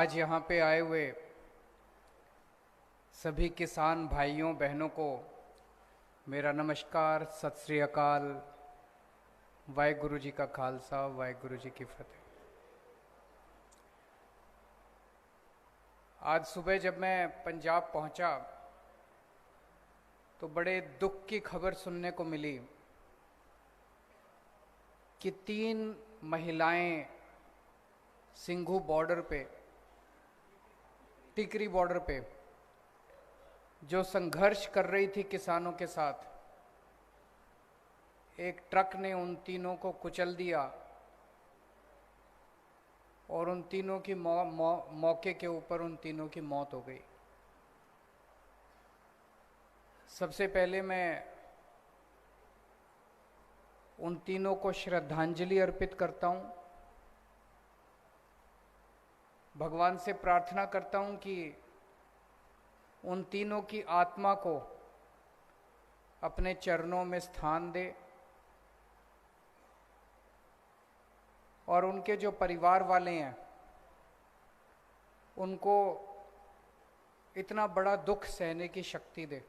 आज यहाँ पे आए हुए सभी किसान भाइयों बहनों को मेरा नमस्कार, सत श्री अकाल, वाहेगुरु जी का खालसा, वाहेगुरु जी की फतेह। आज सुबह जब मैं पंजाब पहुंचा तो बड़े दुख की खबर सुनने को मिली कि 3 महिलाएं सिंघू बॉर्डर पे, टिकरी बॉर्डर पे जो संघर्ष कर रही थी किसानों के साथ, एक ट्रक ने उन तीनों को कुचल दिया और उन तीनों की मौके के ऊपर उन तीनों की मौत हो गई। सबसे पहले मैं उन तीनों को श्रद्धांजलि अर्पित करता हूं। भगवान से प्रार्थना करता हूं कि उन तीनों की आत्मा को अपने चरणों में स्थान दे और उनके जो परिवार वाले हैं उनको इतना बड़ा दुख सहने की शक्ति दे।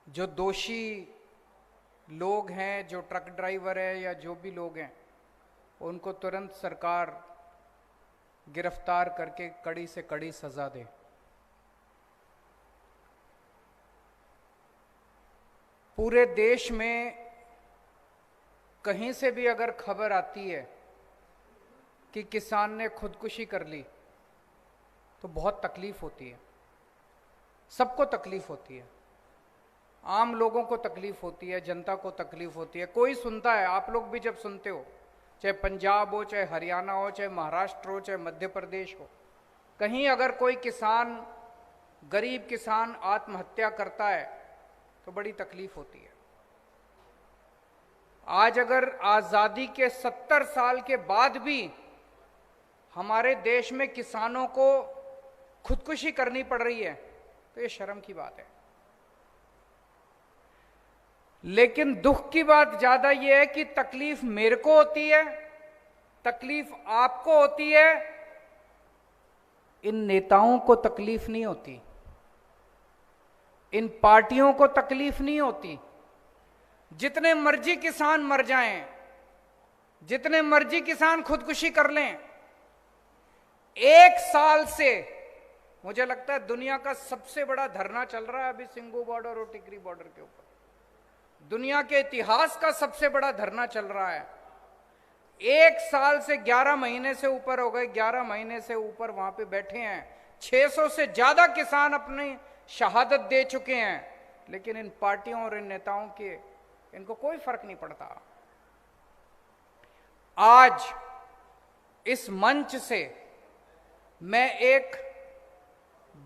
जो दोषी लोग हैं, जो ट्रक ड्राइवर है या जो भी लोग हैं, उनको तुरंत सरकार गिरफ्तार करके कड़ी से कड़ी सजा दे। पूरे देश में कहीं से भी अगर खबर आती है कि किसान ने खुदकुशी कर ली तो बहुत तकलीफ होती है, सबको तकलीफ होती है, आम लोगों को तकलीफ होती है, जनता को तकलीफ होती है। कोई सुनता है, आप लोग भी जब सुनते हो, चाहे पंजाब हो, चाहे हरियाणा हो, चाहे महाराष्ट्र हो, चाहे मध्य प्रदेश हो, कहीं अगर कोई किसान, गरीब किसान आत्महत्या करता है तो बड़ी तकलीफ होती है। आज अगर आजादी के 70 साल के बाद भी हमारे देश में किसानों को खुदकुशी करनी पड़ रही है तो ये शर्म की बात है। लेकिन दुख की बात ज्यादा यह है कि तकलीफ मेरे को होती है, तकलीफ आपको होती है, इन नेताओं को तकलीफ नहीं होती, इन पार्टियों को तकलीफ नहीं होती। जितने मर्जी किसान मर जाएं, जितने मर्जी किसान खुदकुशी कर लें, 1 साल से मुझे लगता है दुनिया का सबसे बड़ा धरना चल रहा है अभी सिंघू बॉर्डर और टिकरी बॉर्डर के ऊपर। दुनिया के इतिहास का सबसे बड़ा धरना चल रहा है। 1 साल से 11 महीने से ऊपर हो गए, 11 महीने से ऊपर वहां पे बैठे हैं। 600 से ज्यादा किसान अपनी शहादत दे चुके हैं, लेकिन इन पार्टियों और इन नेताओं के इनको कोई फर्क नहीं पड़ता। आज इस मंच से मैं एक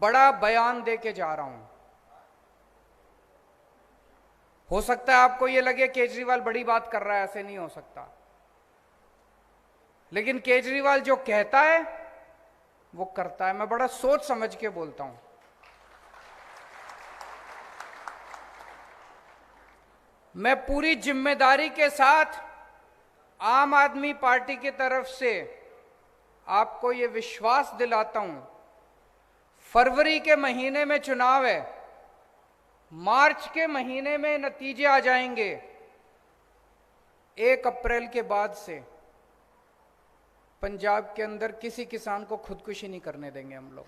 बड़ा बयान देके जा रहा हूं। हो सकता है आपको यह लगे केजरीवाल बड़ी बात कर रहा है, ऐसे नहीं हो सकता, लेकिन केजरीवाल जो कहता है वो करता है। मैं बड़ा सोच समझ के बोलता हूं। मैं पूरी जिम्मेदारी के साथ आम आदमी पार्टी की तरफ से आपको यह विश्वास दिलाता हूं, फरवरी के महीने में चुनाव है, मार्च के महीने में नतीजे आ जाएंगे। 1 अप्रैल के बाद से पंजाब के अंदर किसी किसान को खुदकुशी नहीं करने देंगे हम लोग।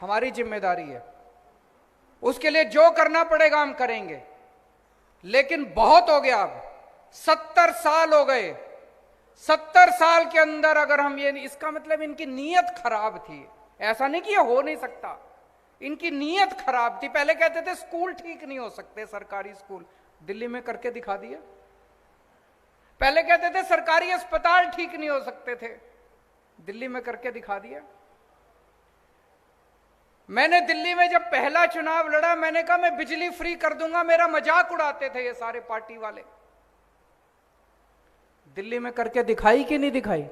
हमारी जिम्मेदारी है, उसके लिए जो करना पड़ेगा हम करेंगे। लेकिन बहुत हो गया, अब 70 साल हो गए। 70 साल के अंदर अगर हम ये, इसका मतलब इनकी नीयत खराब थी। ऐसा नहीं कि ये हो नहीं सकता, इनकी नीयत खराब थी। पहले कहते थे स्कूल ठीक नहीं हो सकते, सरकारी स्कूल, दिल्ली में करके दिखा दिया। पहले कहते थे सरकारी अस्पताल ठीक नहीं हो सकते थे, दिल्ली में करके दिखा दिया। मैंने दिल्ली में जब पहला चुनाव लड़ा, मैंने कहा मैं बिजली फ्री कर दूंगा, मेरा मजाक उड़ाते थे ये सारे पार्टी वाले। दिल्ली में करके दिखाई कि नहीं दिखाई?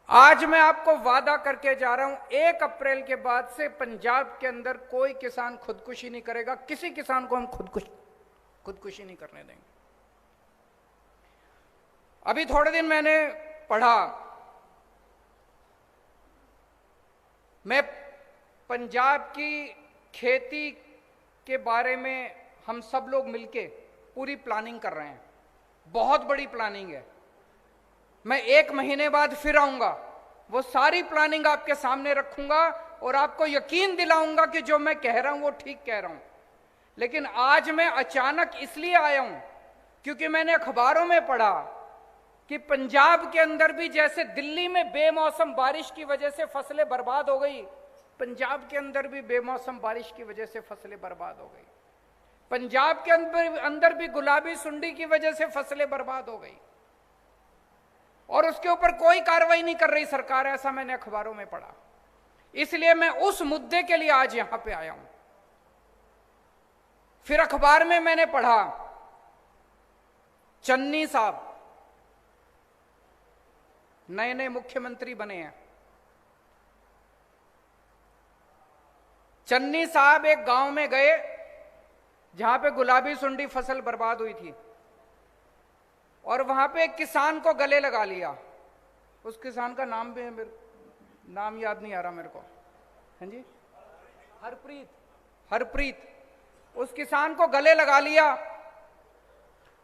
आज मैं आपको वादा करके जा रहा हूं, 1 अप्रैल के बाद से पंजाब के अंदर कोई किसान खुदकुशी नहीं करेगा। किसी किसान को हम खुदकुशी नहीं करने देंगे। अभी थोड़े दिन मैंने पढ़ा, मैं पंजाब की खेती के बारे में हम सब लोग मिलके पूरी प्लानिंग कर रहे हैं, बहुत बड़ी प्लानिंग है। मैं 1 महीने बाद फिर आऊंगा, वो सारी प्लानिंग आपके सामने रखूंगा और आपको यकीन दिलाऊंगा कि जो मैं कह रहा हूं वो ठीक कह रहा हूं। लेकिन आज मैं अचानक इसलिए आया हूं क्योंकि मैंने अखबारों में पढ़ा कि पंजाब के अंदर भी जैसे दिल्ली में बेमौसम बारिश की वजह से फसलें बर्बाद हो गई, पंजाब के अंदर भी बेमौसम बारिश की वजह से फसलें बर्बाद हो गई। पंजाब के अंदर भी गुलाबी सुंडी की वजह से फसलें बर्बाद हो गई और उसके ऊपर कोई कार्रवाई नहीं कर रही सरकार, ऐसा मैंने अखबारों में पढ़ा। इसलिए मैं उस मुद्दे के लिए आज यहां पे आया हूं। फिर अखबार में मैंने पढ़ा चन्नी साहब नए नए मुख्यमंत्री बने हैं। चन्नी साहब एक गांव में गए जहां पे गुलाबी सुंडी फसल बर्बाद हुई थी और वहां पे एक किसान को गले लगा लिया। उस किसान का नाम भी नाम याद नहीं आ रहा मेरे को। हाँ जी, हरप्रीत। उस किसान को गले लगा लिया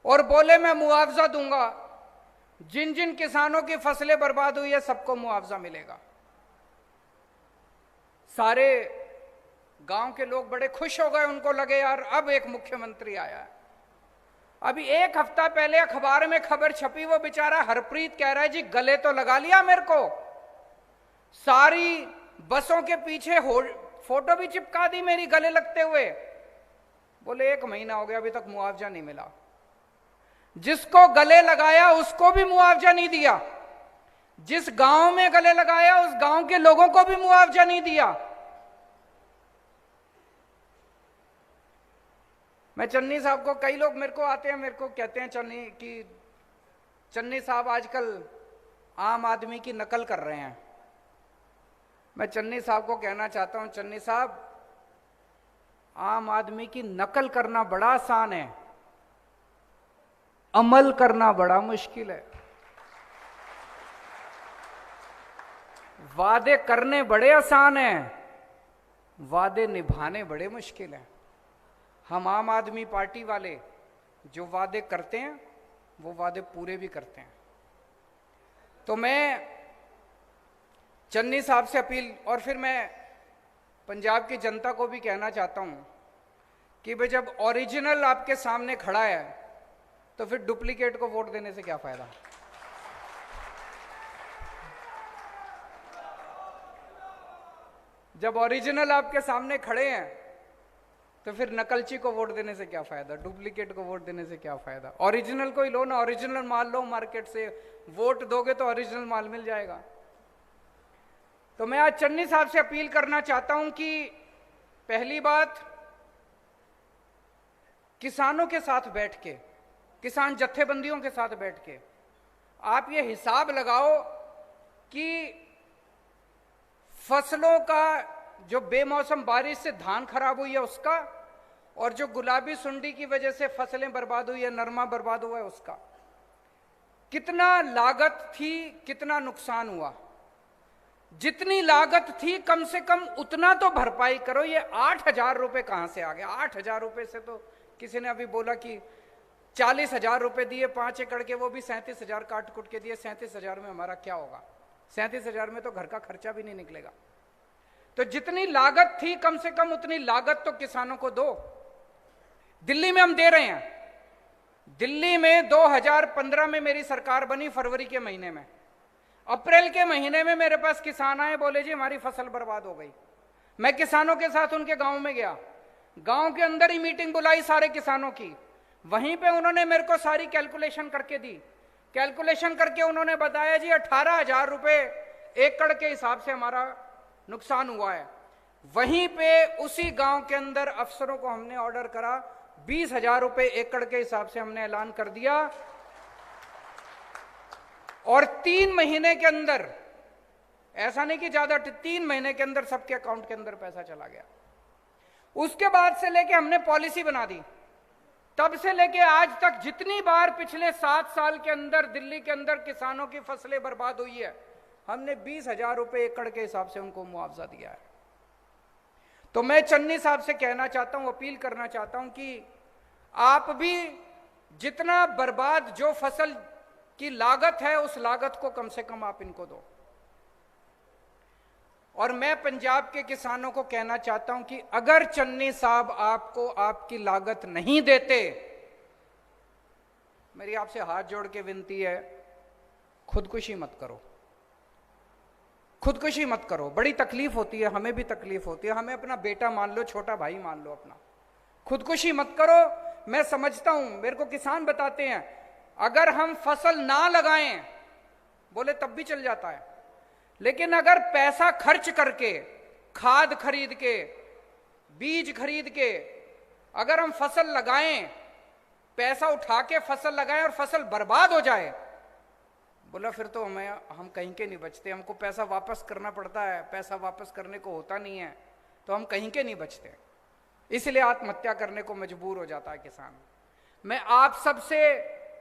और बोले मैं मुआवजा दूंगा, जिन जिन किसानों की फसलें बर्बाद हुई है सबको मुआवजा मिलेगा। सारे गांव के लोग बड़े खुश हो गए, उनको लगे यार अब एक मुख्यमंत्री आया है। अभी 1 हफ्ता पहले अखबार में खबर छपी, वो बेचारा हरप्रीत कह रहा है जी गले तो लगा लिया मेरे को, सारी बसों के पीछे फोटो भी चिपका दी मेरी गले लगते हुए। बोले 1 महीना हो गया अभी तक मुआवजा नहीं मिला। जिसको गले लगाया उसको भी मुआवजा नहीं दिया, जिस गांव में गले लगाया उस गांव के लोगों को भी मुआवजा नहीं दिया। मैं चन्नी साहब को, कई लोग मेरे को आते हैं, मेरे को कहते हैं चन्नी साहब आजकल आम आदमी की नकल कर रहे हैं। मैं चन्नी साहब को कहना चाहता हूं, चन्नी साहब आम आदमी की नकल करना बड़ा आसान है, अमल करना बड़ा मुश्किल है। वादे करने बड़े आसान हैं, वादे निभाने बड़े मुश्किल हैं। हम आम आदमी पार्टी वाले जो वादे करते हैं वो वादे पूरे भी करते हैं। तो मैं चन्नी साहब से अपील, और फिर मैं पंजाब की जनता को भी कहना चाहता हूं कि भाई जब ओरिजिनल आपके सामने खड़ा है तो फिर डुप्लीकेट को वोट देने से क्या फायदा। जब ओरिजिनल आपके सामने खड़े हैं तो फिर नकलची को वोट देने से क्या फायदा, डुप्लीकेट को वोट देने से क्या फायदा। ओरिजिनल को ही लो ना, ओरिजिनल माल लो मार्केट से, वोट दोगे तो ओरिजिनल माल मिल जाएगा। तो मैं आज चन्नी साहब से अपील करना चाहता हूं कि पहली बात, किसानों के साथ बैठ के, किसान जत्थेबंदियों के साथ बैठ के आप ये हिसाब लगाओ कि फसलों का जो बेमौसम बारिश से धान खराब हुई है उसका, और जो गुलाबी सुंडी की वजह से फसलें बर्बाद हुई है, नरमा बर्बाद हुआ है उसका, कितना लागत थी, कितना नुकसान हुआ। जितनी लागत थी कम से कम उतना तो भरपाई करो। ये 8,000 रुपए कहां से आ गया? 8,000 रुपए से तो किसी ने अभी बोला कि 40,000 रुपए दिए 5 एकड़ के, वो भी 37,000 काट कुट के दिए। 37,000 में हमारा क्या होगा? 37,000 में तो घर का खर्चा भी नहीं निकलेगा। तो जितनी लागत थी कम से कम उतनी लागत तो किसानों को दो। दिल्ली में हम दे रहे हैं। दिल्ली में 2015 में मेरी सरकार बनी, फरवरी के महीने में। अप्रैल के महीने में मेरे पास किसान आए, बोले जी हमारी फसल बर्बाद हो गई। मैं किसानों के साथ उनके गांव में गया, गांव के अंदर ही मीटिंग बुलाई सारे किसानों की। वहीं पे उन्होंने मेरे को सारी कैलकुलेशन करके दी। कैलकुलेशन करके उन्होंने बताया जी 18,000 रुपए एकड़ के हिसाब से हमारा नुकसान हुआ है। वहीं पे उसी गांव के अंदर अफसरों को हमने ऑर्डर करा, 20,000 रुपए एकड़ के हिसाब से हमने ऐलान कर दिया, और 3 महीने के अंदर, ऐसा नहीं कि ज्यादा, 3 महीने के अंदर सबके अकाउंट के अंदर पैसा चला गया। उसके बाद से लेके हमने पॉलिसी बना दी तब से लेके आज तक जितनी बार पिछले 7 साल के अंदर दिल्ली के अंदर किसानों की फसलें बर्बाद हुई है, हमने 20,000 रुपए एकड़ के हिसाब से उनको मुआवजा दिया है। तो मैं चन्नी साहब से कहना चाहता हूं, अपील करना चाहता हूं कि आप भी जितना बर्बाद जो फसल की लागत है उस लागत को कम से कम आप इनको दो। और मैं पंजाब के किसानों को कहना चाहता हूं कि अगर चन्नी साहब आपको आपकी लागत नहीं देते, मेरी आपसे हाथ जोड़ के विनती है, खुदकुशी मत करो, खुदकुशी मत करो। बड़ी तकलीफ होती है, हमें भी तकलीफ होती है, हमें अपना बेटा मान लो, छोटा भाई मान लो अपना, खुदकुशी मत करो। मैं समझता हूं, मेरे को किसान बताते हैं अगर हम फसल ना लगाएं बोले तब भी चल जाता है, लेकिन अगर पैसा खर्च करके, खाद खरीद के, बीज खरीद के अगर हम फसल लगाएं, पैसा उठा के फसल लगाएं और फसल बर्बाद हो जाए, बोला फिर तो हम कहीं के नहीं बचते, हमको पैसा वापस करना पड़ता है, पैसा वापस करने को होता नहीं है, तो हम कहीं के नहीं बचते, इसलिए आत्महत्या करने को मजबूर हो जाता है किसान। मैं आप सबसे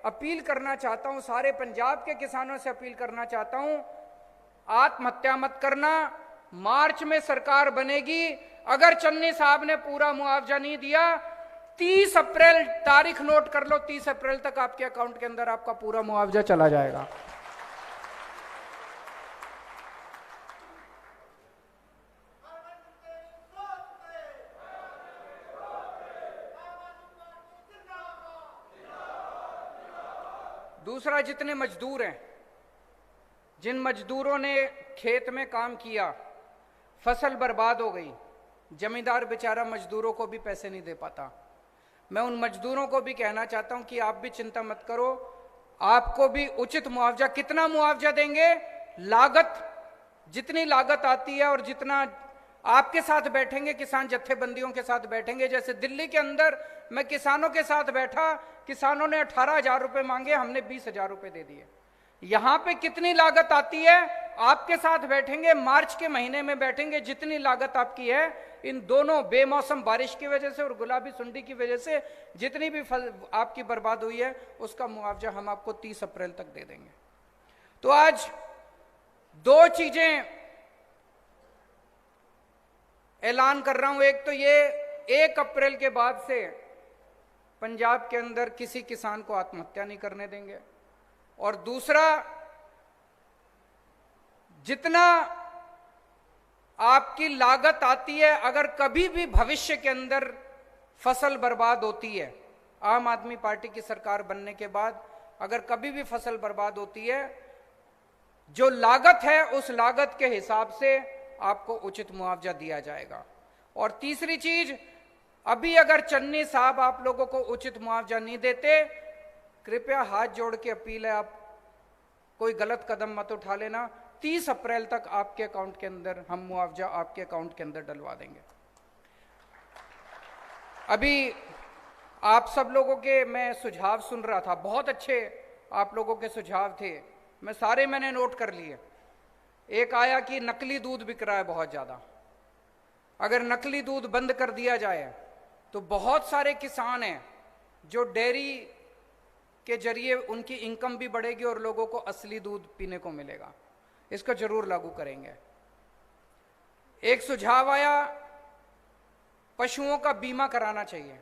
अपील करना चाहता हूं, सारे पंजाब के किसानों से अपील करना चाहता हूं, आत्महत्या मत करना। मार्च में सरकार बनेगी, अगर चन्नी साहब ने पूरा मुआवजा नहीं दिया, 30 अप्रैल तारीख नोट कर लो, 30 अप्रैल तक आपके अकाउंट के अंदर आपका पूरा मुआवजा चला जाएगा। दूसरा, जितने मजदूर हैं, जिन मजदूरों ने खेत में काम किया, फसल बर्बाद हो गई, जमींदार बेचारा मजदूरों को भी पैसे नहीं दे पाता, मैं उन मजदूरों को भी कहना चाहता हूं कि आप भी चिंता मत करो, आपको भी उचित मुआवजा। कितना मुआवजा देंगे? लागत, जितनी लागत आती है और जितना आपके साथ बैठेंगे, किसान जत्थेबंदियों के साथ बैठेंगे। जैसे दिल्ली के अंदर मैं किसानों के साथ बैठा, किसानों ने 18,000 रुपए मांगे, हमने 20,000 रुपए दे दिए। यहां पे कितनी लागत आती है, आपके साथ बैठेंगे, मार्च के महीने में बैठेंगे, जितनी लागत आपकी है, इन दोनों बेमौसम बारिश की वजह से और गुलाबी सुंडी की वजह से जितनी भी आपकी बर्बाद हुई है, उसका मुआवजा हम आपको 30 अप्रैल तक दे देंगे। तो आज 2 चीजें ऐलान कर रहा हूं। एक तो ये, 1 अप्रैल के बाद से पंजाब के अंदर किसी किसान को आत्महत्या नहीं करने देंगे। और दूसरा, जितना आपकी लागत आती है, अगर कभी भी भविष्य के अंदर फसल बर्बाद होती है, आम आदमी पार्टी की सरकार बनने के बाद अगर कभी भी फसल बर्बाद होती है, जो लागत है उस लागत के हिसाब से आपको उचित मुआवजा दिया जाएगा। और तीसरी चीज, अभी अगर चन्नी साहब आप लोगों को उचित मुआवजा नहीं देते, कृपया हाथ जोड़ के अपील है, आप कोई गलत कदम मत उठा लेना। 30 अप्रैल तक आपके अकाउंट के अंदर हम मुआवजा आपके अकाउंट के अंदर डलवा देंगे। अभी आप सब लोगों के मैं सुझाव सुन रहा था, बहुत अच्छे आप लोगों के सुझाव थे, मैंने नोट कर लिए। एक आया कि नकली दूध बिक रहा है बहुत ज्यादा, अगर नकली दूध बंद कर दिया जाए तो बहुत सारे किसान हैं जो डेयरी के जरिए उनकी इनकम भी बढ़ेगी और लोगों को असली दूध पीने को मिलेगा। इसको जरूर लागू करेंगे। एक सुझाव आया, पशुओं का बीमा कराना चाहिए,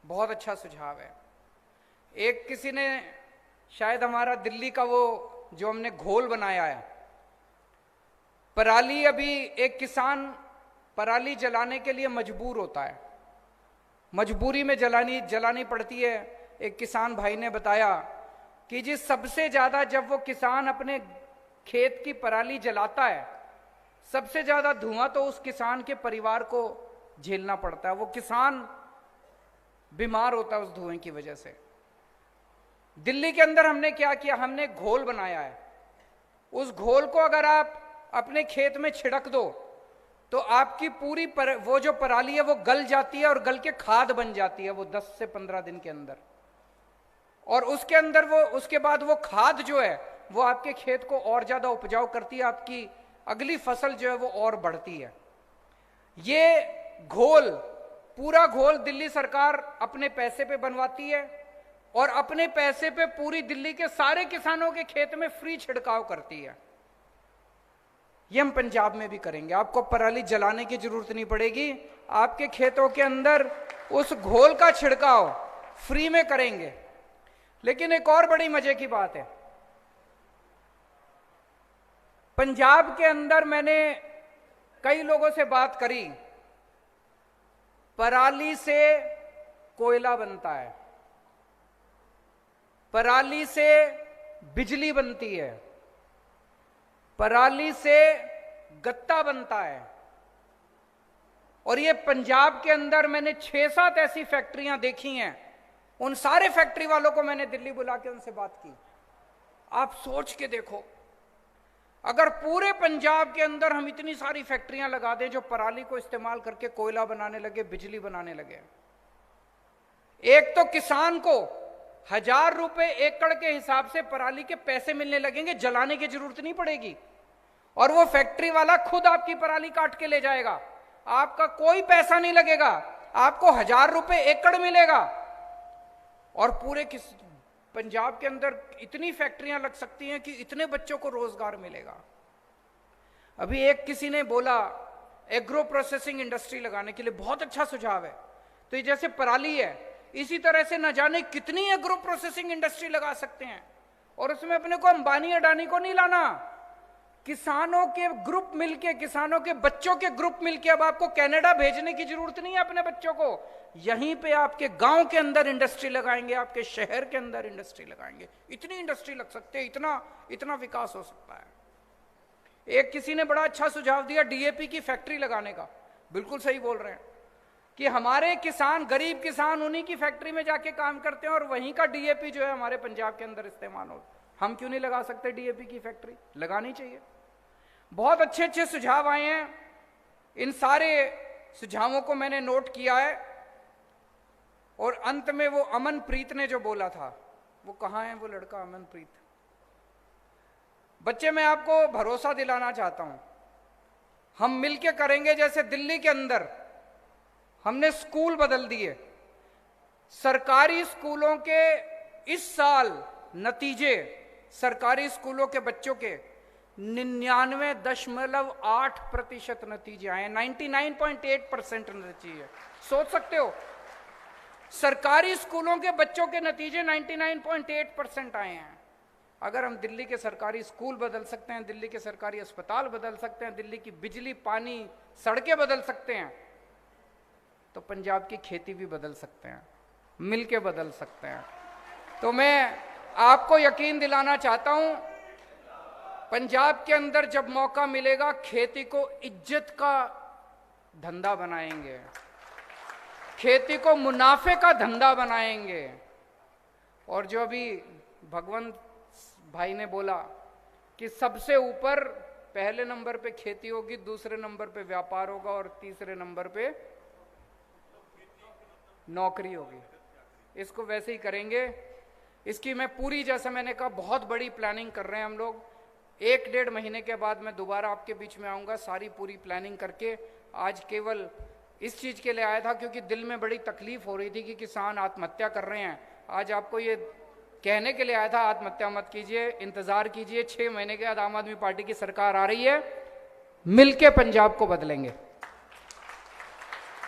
बहुत अच्छा सुझाव है। एक किसी ने, शायद हमारा दिल्ली का वो जो हमने घोल बनाया है, पराली, अभी एक किसान पराली जलाने के लिए मजबूर होता है, मजबूरी में जलानी पड़ती है। एक किसान भाई ने बताया कि जी सबसे ज्यादा जब वो किसान अपने खेत की पराली जलाता है, सबसे ज्यादा धुआं तो उस किसान के परिवार को झेलना पड़ता है, वो किसान बीमार होता है उस धुएं की वजह से। दिल्ली के अंदर हमने क्या किया, हमने घोल बनाया है, उस घोल को अगर आप अपने खेत में छिड़क दो तो आपकी पूरी वो जो पराली है वो गल जाती है और गल के खाद बन जाती है वो 10 से 15 दिन के अंदर। और उसके अंदर वो, उसके बाद वो खाद जो है वो आपके खेत को और ज्यादा उपजाऊ करती है, आपकी अगली फसल जो है वो और बढ़ती है। ये घोल पूरा घोल दिल्ली सरकार अपने पैसे पे बनवाती है और अपने पैसे पे पूरी दिल्ली के सारे किसानों के खेत में फ्री छिड़काव करती है। ये हम पंजाब में भी करेंगे। आपको पराली जलाने की जरूरत नहीं पड़ेगी, आपके खेतों के अंदर उस घोल का छिड़काव फ्री में करेंगे। लेकिन एक और बड़ी मजे की बात है, पंजाब के अंदर मैंने कई लोगों से बात करी, पराली से कोयला बनता है, पराली से बिजली बनती है, पराली से गत्ता बनता है। और ये पंजाब के अंदर मैंने 6-7 ऐसी फैक्ट्रियां देखी हैं। उन सारे फैक्ट्री वालों को मैंने दिल्ली बुला के उनसे बात की। आप सोच के देखो, अगर पूरे पंजाब के अंदर हम इतनी सारी फैक्ट्रियां लगा दें जो पराली को इस्तेमाल करके कोयला बनाने लगे, बिजली बनाने लगे, एक तो किसान को 1000 रुपए एकड़ के हिसाब से पराली के पैसे मिलने लगेंगे, जलाने की जरूरत नहीं पड़ेगी। और वो फैक्ट्री वाला खुद आपकी पराली काट के ले जाएगा, आपका कोई पैसा नहीं लगेगा, आपको 1000 रुपए एकड़ मिलेगा। और पूरे पंजाब के अंदर इतनी फैक्ट्रियां लग सकती हैं कि इतने बच्चों को रोजगार मिलेगा। अभी एक किसी ने बोला एग्रो प्रोसेसिंग इंडस्ट्री लगाने के लिए, बहुत अच्छा सुझाव है। तो ये जैसे पराली है, इसी तरह से न जाने कितनी एग्रो प्रोसेसिंग इंडस्ट्री लगा सकते हैं। और उसमें अपने को अंबानी अडानी को नहीं लाना, किसानों के ग्रुप मिलके, किसानों के बच्चों के ग्रुप मिलके। अब आपको कनाडा भेजने की जरूरत नहीं है अपने बच्चों को, यहीं पे आपके गांव के अंदर इंडस्ट्री लगाएंगे, आपके शहर के अंदर इंडस्ट्री लगाएंगे। इतनी इंडस्ट्री लग सकते हैं, इतना विकास हो सकता है। एक किसी ने बड़ा अच्छा सुझाव दिया डीएपी की फैक्ट्री लगाने का। बिल्कुल सही बोल रहे हैं कि हमारे किसान, गरीब किसान उन्हीं की फैक्ट्री में जाके काम करते हैं और वहीं का डीएपी जो है हमारे पंजाब के अंदर इस्तेमाल हो। हम क्यों नहीं लगा सकते डीएपी की फैक्ट्री? लगानी चाहिए। बहुत अच्छे अच्छे सुझाव आए हैं, इन सारे सुझावों को मैंने नोट किया है। और अंत में वो अमनप्रीत ने जो बोला था, वो कहाँ है वो लड़का अमनप्रीत? बच्चे, मैं आपको भरोसा दिलाना चाहता हूं, हम मिलके करेंगे। जैसे दिल्ली के अंदर हमने स्कूल बदल दिए, सरकारी स्कूलों के इस साल नतीजे, सरकारी स्कूलों के बच्चों के 99.8% नतीजे आए, 99.8% नतीजे। सोच सकते हो, सरकारी स्कूलों के बच्चों के नतीजे 99.8% आए हैं। अगर हम दिल्ली के सरकारी स्कूल बदल सकते हैं, दिल्ली के सरकारी अस्पताल बदल सकते हैं, दिल्ली की बिजली, पानी, सड़कें बदल सकते हैं, तो पंजाब की खेती भी बदल सकते हैं, मिलके बदल सकते हैं। तो मैं आपको यकीन दिलाना चाहता हूं, पंजाब के अंदर जब मौका मिलेगा, खेती को इज्जत का धंधा बनाएंगे, खेती को मुनाफे का धंधा बनाएंगे। और जो अभी भगवंत भाई ने बोला कि सबसे ऊपर पहले नंबर पे खेती होगी, दूसरे नंबर पे व्यापार होगा और तीसरे नंबर पे नौकरी होगी, इसको वैसे ही करेंगे। इसकी मैं पूरी, जैसा मैंने कहा, बहुत बड़ी प्लानिंग कर रहे हैं हम लोग। 1-1.5 महीने के बाद मैं दोबारा आपके बीच में आऊँगा, सारी पूरी प्लानिंग करके। आज केवल इस चीज़ के लिए आया था क्योंकि दिल में बड़ी तकलीफ हो रही थी कि किसान आत्महत्या कर रहे हैं। आज आपको ये कहने के लिए आया था, आत्महत्या मत कीजिए, इंतज़ार कीजिए। 6 महीने के बाद आम आदमी पार्टी की सरकार आ रही है, मिलके पंजाब को बदलेंगे।